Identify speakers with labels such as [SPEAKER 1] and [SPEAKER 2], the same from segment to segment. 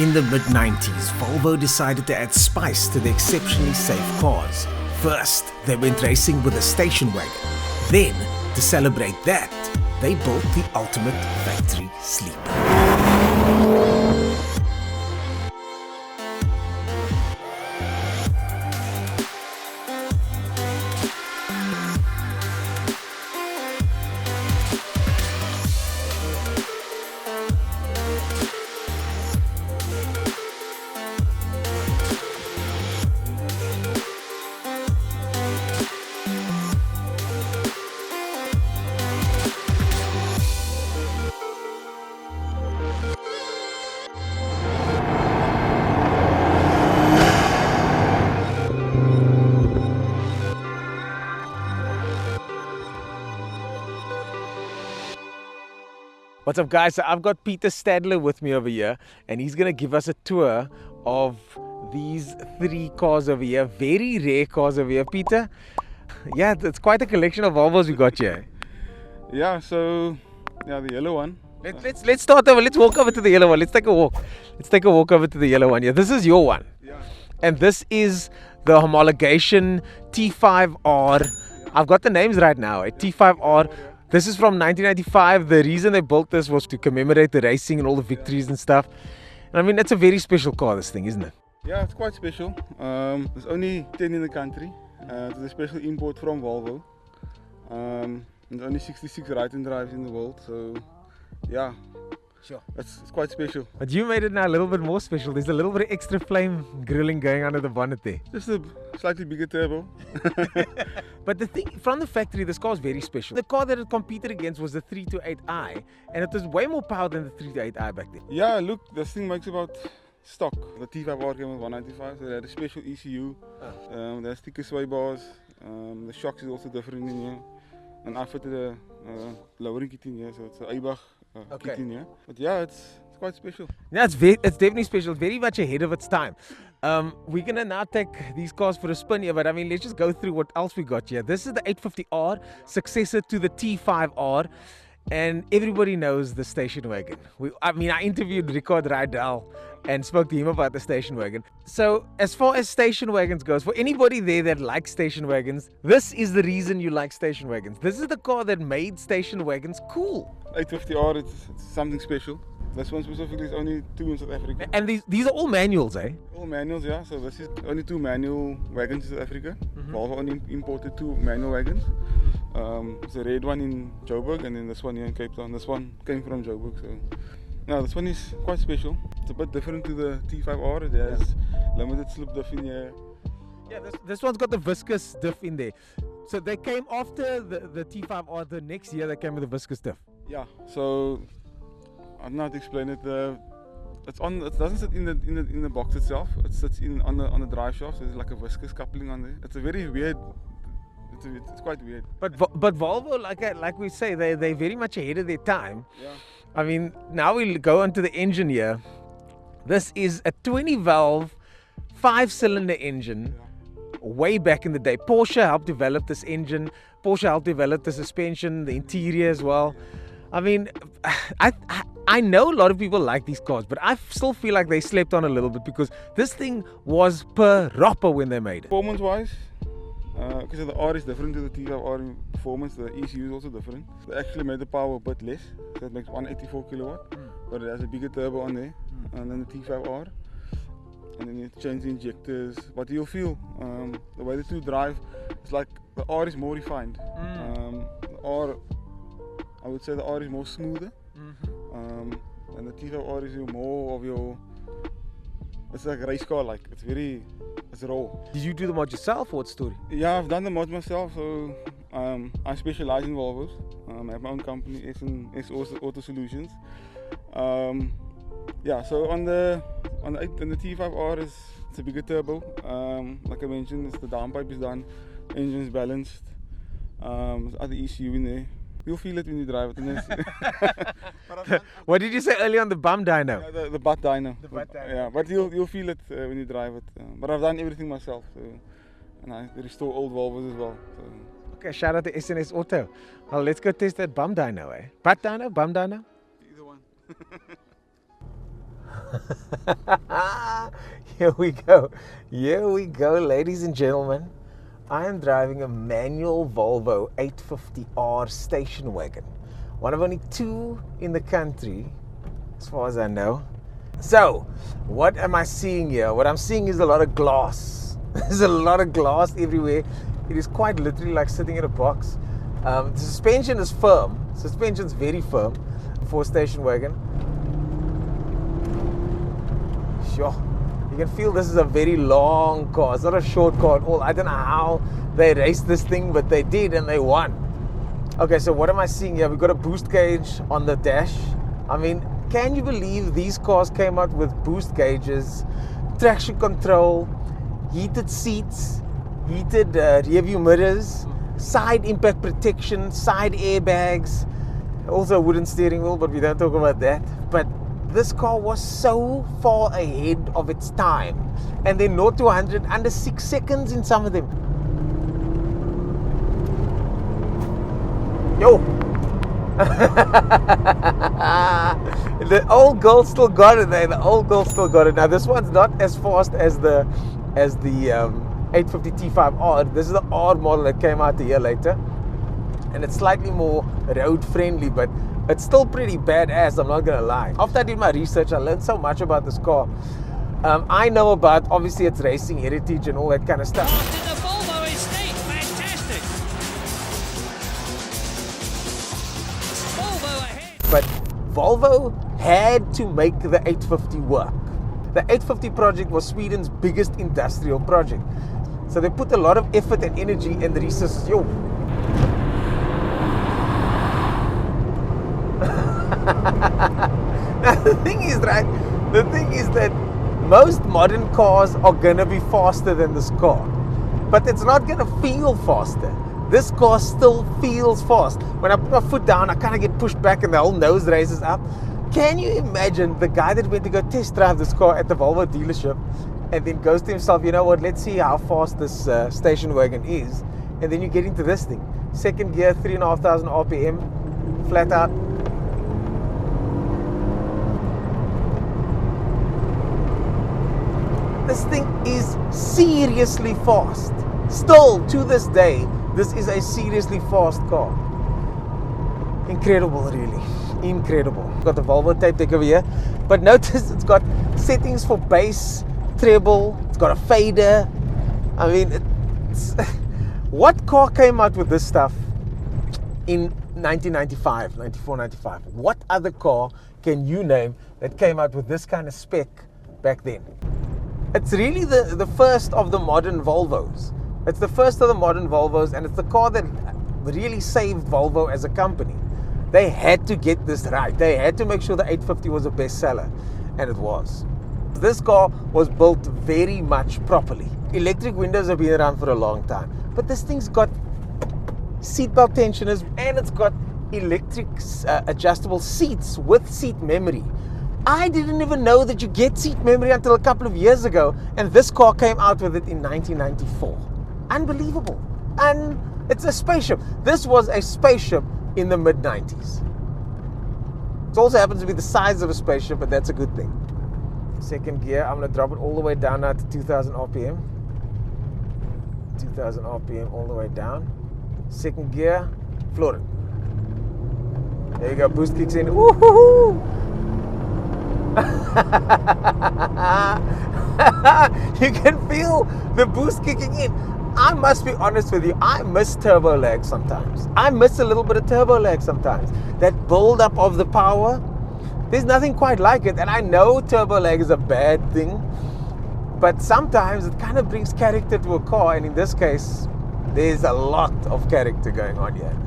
[SPEAKER 1] In the mid-90s, Volvo decided to add spice to the exceptionally safe cars. First, they went racing with a station wagon. Then, to celebrate that, they built the ultimate factory sleeper. What's up, guys? So I've got Peter Stadler with me over here, and he's going to give us a tour of these 3 cars over here. Very rare cars over here. Peter, yeah, it's quite a collection of Volvos we got here.
[SPEAKER 2] Yeah, so the yellow one.
[SPEAKER 1] Let's start over. Let's walk over to the yellow one. Let's take a walk. Let's take a walk over to the yellow one. Yeah, this is your one.
[SPEAKER 2] Yeah.
[SPEAKER 1] And this is the homologation T5R. I've got the names right now. T5R. This is from 1995. The reason they built this was to commemorate the racing and all the victories and stuff. And I mean, it's a very special car, this thing, isn't it?
[SPEAKER 2] Yeah, it's quite special. There's only 10 in the country. It's a special import from Volvo. There's only 66 ride-and drives in the world, so yeah.
[SPEAKER 1] Sure.
[SPEAKER 2] It's quite special.
[SPEAKER 1] But you made it now a little bit more special. There's a little bit of extra flame grilling going under the bonnet there.
[SPEAKER 2] Just a slightly bigger turbo.
[SPEAKER 1] But the thing, from the factory, this car is very special. The car that it competed against was the 328i, and it was way more power than the 328i back then.
[SPEAKER 2] Yeah, look, this thing makes about stock. The T5R came with 195, so they had a special ECU. They had sticker sway bars. The shocks is also different in here. And I fitted a lowering kit in here, so it's an Eibach kit in here. But yeah, it's quite special.
[SPEAKER 1] Yeah, it's definitely special. Very much ahead of its time. We're gonna now take these cars for a spin here, but I mean, let's just go through what else we got here. This is the 850R, successor to the T5R, and everybody knows the station wagon. I interviewed Rickard Rydell and spoke to him about the station wagon. So as far as station wagons goes, for anybody there that likes station wagons, this is the reason you like station wagons. This is the car that made station wagons cool.
[SPEAKER 2] 850R, it's something special. This one specifically is only 2 in South Africa.
[SPEAKER 1] And these are all manuals, eh?
[SPEAKER 2] All manuals, yeah. So this is only 2 manual wagons in South Africa. Volvo only imported 2 manual wagons. There's a red one in Joburg, and then this one here in Cape Town. This one came from Joburg, so now this one is quite special. It's a bit different to the T5R. It has limited slip diff in here.
[SPEAKER 1] Yeah, this one's got the viscous diff in there. So they came after the T5R. The next year they came with the viscous diff.
[SPEAKER 2] Yeah. So I don't know how to explain it. It doesn't sit in the box itself. It sits on the drive shaft. So there's like a viscous coupling on there. It's a very weird. It's quite weird.
[SPEAKER 1] But Volvo, like we say, they're very much ahead of their time.
[SPEAKER 2] Yeah.
[SPEAKER 1] I mean, now we'll go onto the engine here. This is a 20-valve, 5-cylinder engine. Yeah. Way back in the day, Porsche helped develop this engine. Porsche helped develop the suspension, the interior as well. I mean, I know a lot of people like these cars, but I still feel like they slept on a little bit because this thing was proper when they made it.
[SPEAKER 2] Performance-wise, because the R is different to the T5R in performance, the ECU is also different. They actually made the power a bit less, so it makes 184 kilowatt, but it has a bigger turbo on there, and then the T5R. And then you change the injectors, but you'll feel the way the two drive, it's like the R is more refined. I would say the R is more smoother, and the T5R is more of your, it's like a race car, like it's raw.
[SPEAKER 1] Did you do the mod yourself or what story?
[SPEAKER 2] Yeah, I've done the mod myself, so I specialize in Volvos. I have my own company, S Auto Solutions. Yeah, so on the T5R it's a bigger turbo. Like I mentioned, the downpipe is done, engine is balanced. There's other ECU in there. You'll feel it when you drive it.
[SPEAKER 1] What did you say earlier on the bum dyno?
[SPEAKER 2] Yeah, the butt dyno.
[SPEAKER 1] The butt dyno.
[SPEAKER 2] Yeah, but you'll feel it when you drive it. But I've done everything myself, so, and I restore old Volvos as well. So.
[SPEAKER 1] Okay, shout out to SNS Auto. Well, let's go test that bum dyno, eh? Butt dyno, bum dyno?
[SPEAKER 2] Either one.
[SPEAKER 1] Here we go. Here we go, ladies and gentlemen. I am driving a manual Volvo 850R station wagon. One of only two in the country, as far as I know. So, what am I seeing here? What I'm seeing is a lot of glass. There's a lot of glass everywhere. It is quite literally like sitting in a box. The suspension is firm. Suspension's very firm for a station wagon. Sure. You can feel this is a very long car. It's not a short car at all. I don't know how they raced this thing, but they did and they won. Okay, so what am I seeing here? We've got a boost gauge on the dash. I mean, can you believe these cars came out with boost gauges, traction control, heated seats, heated rear view mirrors, side impact protection, side airbags, also a wooden steering wheel, but we don't talk about that. But this car was so far ahead of its time, and then 0 to 100 under 6 seconds in some of them. Yo! The old girl still got it there. The old girl still got it. Now this one's not as fast as the 850 T5R. This is the R model that came out a year later, and it's slightly more road friendly, but it's still pretty badass, I'm not gonna lie. After I did my research, I learned so much about this car. I know about, obviously, its racing heritage and all that kind of stuff.
[SPEAKER 3] The Volvo is neat, fantastic. Volvo ahead.
[SPEAKER 1] But Volvo had to make the 850 work. The 850 project was Sweden's biggest industrial project. So they put a lot of effort and energy and resources. Yo. Now the thing is, right? The thing is that most modern cars are gonna be faster than this car, but it's not gonna feel faster. This car still feels fast. When I put my foot down, I kind of get pushed back and the whole nose raises up. Can you imagine the guy that went to go test drive this car at the Volvo dealership and then goes to himself, you know what, let's see how fast this station wagon is, and then you get into this thing. Second gear, 3,500 RPM, flat out. This thing is seriously fast. Still, to this day, this is a seriously fast car. Incredible, really. Incredible. Got the Volvo tape deck over here. But notice it's got settings for bass, treble, it's got a fader. I mean, it's what car came out with this stuff in 1995, 94, 95? What other car can you name that came out with this kind of spec back then? It's really the first of the modern Volvos. It's the first of the modern Volvos, and it's the car that really saved Volvo as a company. They had to get this right. They had to make sure the 850 was a bestseller, and it was. This car was built very much properly. Electric windows have been around for a long time, but this thing's got seatbelt tensioners, and it's got electric adjustable seats with seat memory. I didn't even know that you get seat memory until a couple of years ago, and this car came out with it in 1994. Unbelievable. And it's a spaceship. This was a spaceship in the mid-90s. It also happens to be the size of a spaceship, but that's a good thing. Second gear, I'm going to drop it all the way down now to 2,000 RPM. 2,000 RPM all the way down. Second gear, floor it. There you go, boost kicks in. Woohoo! You can feel the boost kicking in. I must be honest with you, I miss turbo lag sometimes. I miss a little bit of turbo lag sometimes. That build up of the power, there's nothing quite like it. And I know turbo lag is a bad thing, but sometimes it kind of brings character to a car, and in this case, there's a lot of character going on here.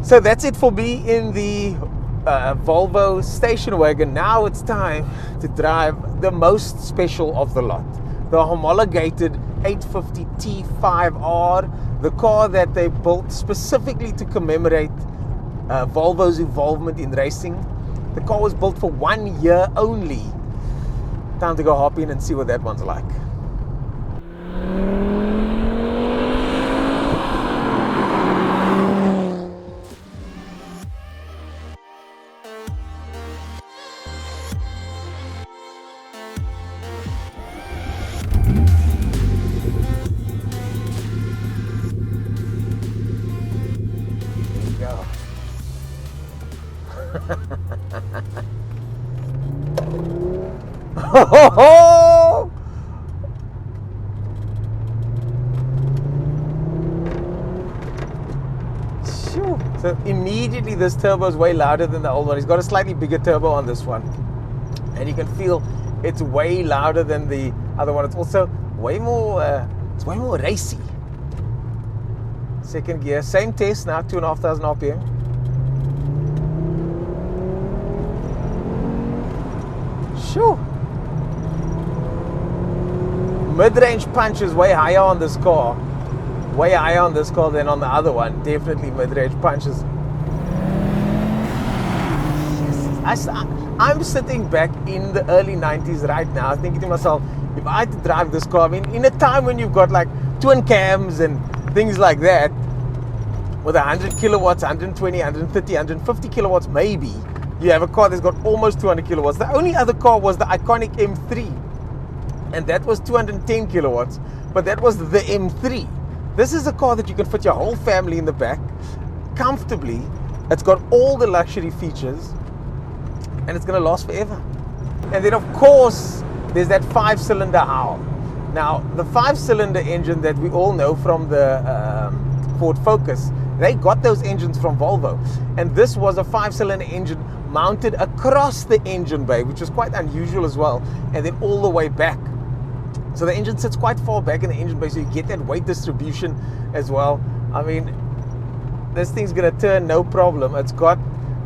[SPEAKER 1] So that's it for me in the Volvo station wagon. Now it's time to drive the most special of the lot, the homologated 850 T5R, the car that they built specifically to commemorate Volvo's involvement in racing. The car was built for 1 year only. Time to go hop in and see what that one's like. Shoo. So immediately this turbo is way louder than the old one. He's got a slightly bigger turbo on this one. And you can feel it's way louder than the other one. It's also way more, it's way more racy. Second gear, same test now, 2,500 RPM. Shoo. Mid-range punch is way higher on this car. Way higher on this car than on the other one. Definitely mid-range punches. Yes. I'm sitting back in the early 90s right now thinking to myself, if I had to drive this car, I mean, in a time when you've got like twin cams and things like that, with 100 kilowatts, 120, 130, 150 kilowatts maybe, you have a car that's got almost 200 kilowatts. The only other car was the iconic M3, and that was 210 kilowatts, but that was the M3. This is a car that you can fit your whole family in the back comfortably. It's got all the luxury features, and it's going to last forever. And then of course there's that 5-cylinder howl. Now the 5-cylinder engine that we all know from the Ford Focus, they got those engines from Volvo, and this was a 5-cylinder engine mounted across the engine bay, which was quite unusual as well, and then all the way back. So the engine sits quite far back in the engine bay, so you get that weight distribution as well. I mean, this thing's gonna turn no problem. It's got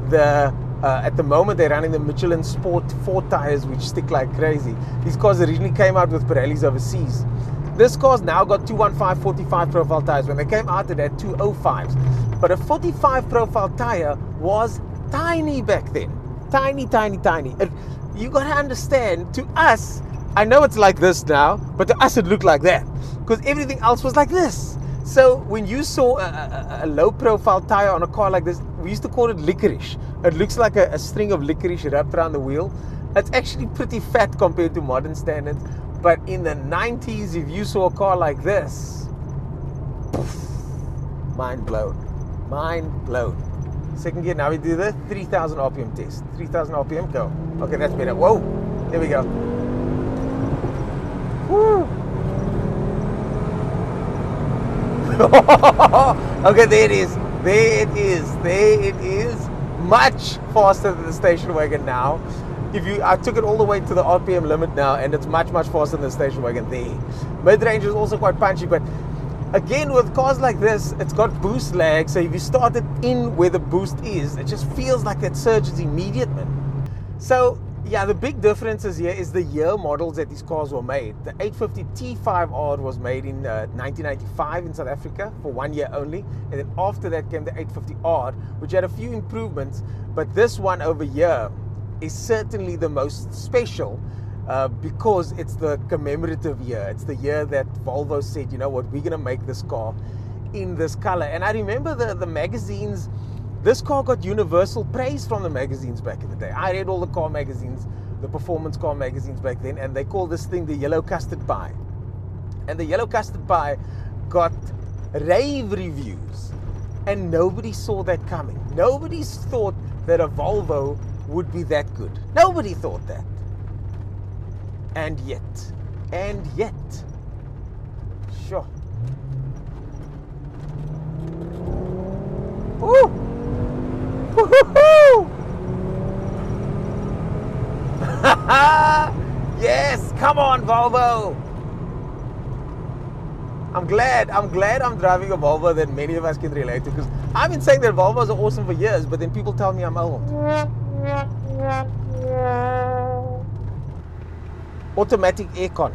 [SPEAKER 1] the at the moment they're running the Michelin Sport 4 tires, which stick like crazy. These cars originally came out with Pirellis overseas. This car's now got 215 45 profile tires. When they came out, it had 205s, but a 45 profile tire was tiny back then. Tiny. You gotta understand, to us, I know it's like this now, but to us it looked like that, because everything else was like this. So when you saw a low profile tire on a car like this, we used to call it licorice. It looks like a string of licorice wrapped around the wheel. It's actually pretty fat compared to modern standards. But in the 90s, if you saw a car like this, poof, mind blown. Second gear, now we do the 3,000 RPM test. 3,000 RPM, go. Okay, that's better. Whoa, there we go. Woo. Okay, there it is. Much faster than the station wagon now. I took it all the way to the RPM limit now, and it's much faster than the station wagon there. Mid-range is also quite punchy, but again, with cars like this, it's got boost lag, so if you start it in where the boost is, it just feels like that surge is immediate, man. So yeah, the big differences here is the year models that these cars were made. The 850 T5R was made in 1995 in South Africa for 1 year only, and then after that came the 850R, which had a few improvements, but this one over here is certainly the most special because it's the commemorative year. It's the year that Volvo said, you know what, we're going to make this car in this color. And I remember the magazines. This car got universal praise from the magazines back in the day. I read all the car magazines, the performance car magazines back then, and they called this thing the yellow custard pie. And the yellow custard pie got rave reviews, and nobody saw that coming. Nobody thought that a Volvo would be that good. Nobody thought that. And yet, sure. Ooh! Woohoo! Yes, come on, Volvo. I'm glad I'm driving a Volvo that many of us can relate to, because I've been saying that Volvos are awesome for years, but then people tell me I'm old. Automatic aircon,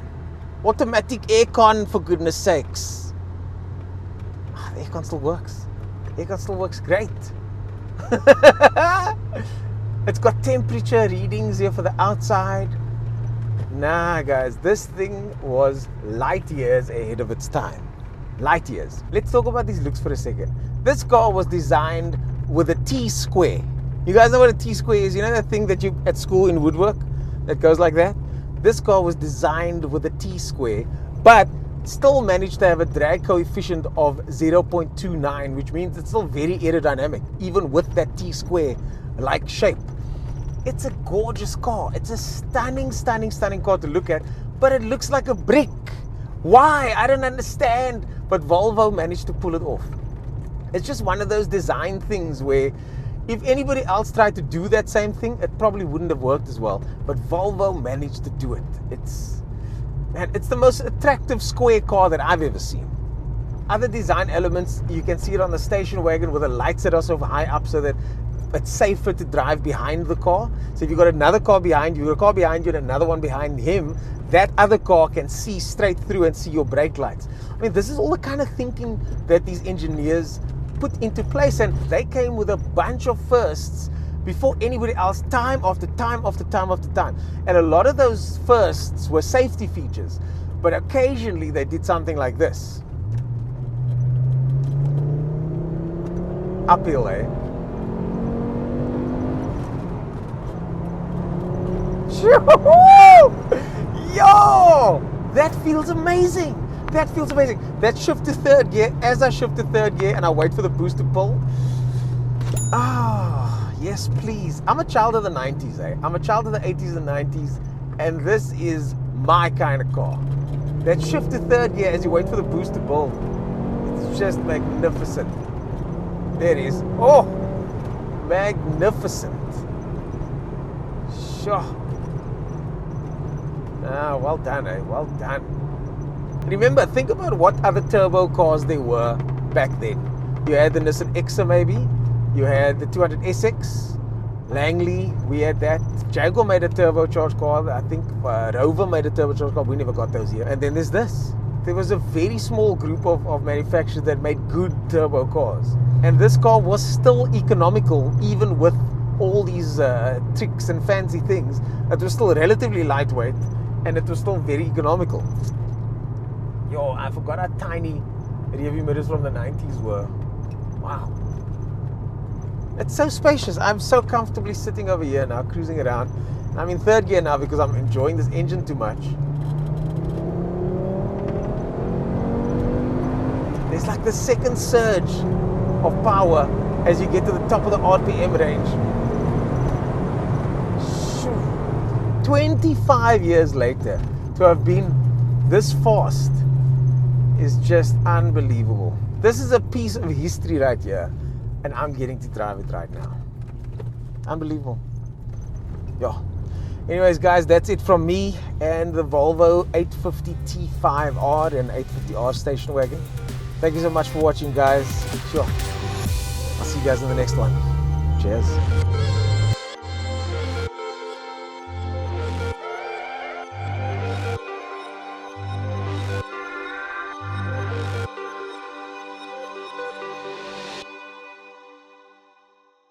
[SPEAKER 1] for goodness sakes. The aircon still works. The aircon still works great. It's got temperature readings here for the outside. Nah, guys, this thing was light years ahead of its time. Light years. Let's talk about these looks for a second. This car was designed with a T-square. You guys know what a T-square is? You know that thing that you at school in woodwork that goes like that? This car was designed with a T-square, but still managed to have a drag coefficient of 0.29, which means it's still very aerodynamic, even with that T-square like shape. It's a gorgeous car. It's a stunning, stunning, stunning car to look at, but it looks like a brick. Why? I don't understand. But Volvo managed to pull it off. It's just one of those design things where if anybody else tried to do that same thing, it probably wouldn't have worked as well. But Volvo managed to do it. It's the most attractive square car that I've ever seen. Other design elements, you can see it on the station wagon with the lights that are so high up so that it's safer to drive behind the car. So if you've got another car behind you, a car behind you and another one behind him, that other car can see straight through and see your brake lights. I mean, this is all the kind of thinking that these engineers put into place, and they came with a bunch of firsts before anybody else, time after time after time after time. And a lot of those firsts were safety features, but occasionally they did something like this. Uphill, eh? Yo! That feels amazing. That feels amazing. That shift to third gear, as I shift to third gear and I wait for the boost to pull. Ah, yes, please. I'm a child of the 90s, eh? I'm a child of the 80s and 90s, and this is my kind of car. That shift to third gear as you wait for the boost to pull. It's just magnificent. There it is. Oh, magnificent. Sure. Ah, well done, eh? Well done. Remember, think about what other turbo cars there were back then. You had the Nissan Exa maybe. You had the 200SX. Langley, we had that. Jaguar made a turbocharged car. I think Rover made a turbocharged car. We never got those here. And then there's this. There was a very small group of manufacturers that made good turbo cars. And this car was still economical, even with all these tricks and fancy things. It was still relatively lightweight, and it was still very economical. Yo, I forgot how tiny rearview mirrors from the 90s were. Wow. It's so spacious. I'm so comfortably sitting over here now, cruising around. I'm in third gear now because I'm enjoying this engine too much. There's like the second surge of power as you get to the top of the RPM range. 25 years later, to have been this fast is just unbelievable. This is a piece of history right here, and I'm getting to drive it right now. Unbelievable. Yeah. Anyways, guys, that's it from me and the Volvo 850 T5R and 850R station wagon. Thank you so much for watching, guys. Sure. I'll see you guys in the next one. Cheers.